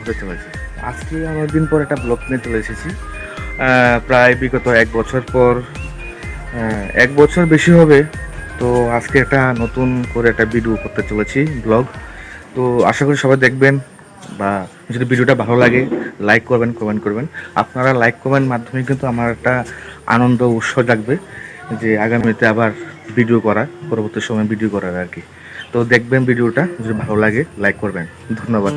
হতে চলেছে। আজকে অনেকদিন পর একটা ব্লগ নিয়ে চলে এসেছি। প্রায় বিগত 1 বছর পর, 1 বছর বেশি হবে। তো আজকে একটা নতুন করে একটা ভিডিও করতে চলেছি, ব্লগ। তো আশা করি সবাই দেখবেন, বা যদি ভিডিওটা ভালো লাগে লাইক করবেন, কমেন্ট করবেন। আপনারা লাইক কমেন্ট মাধ্যমে কিন্তু আমার একটা আনন্দ উৎসাহ জাগবে যে আগামীতে আবার ভিডিও করা, পরবর্তী সময় ভিডিও করার আর কি। তো দেখবেন ভিডিওটা, যদি ভালো লাগে লাইক করবেন। ধন্যবাদ।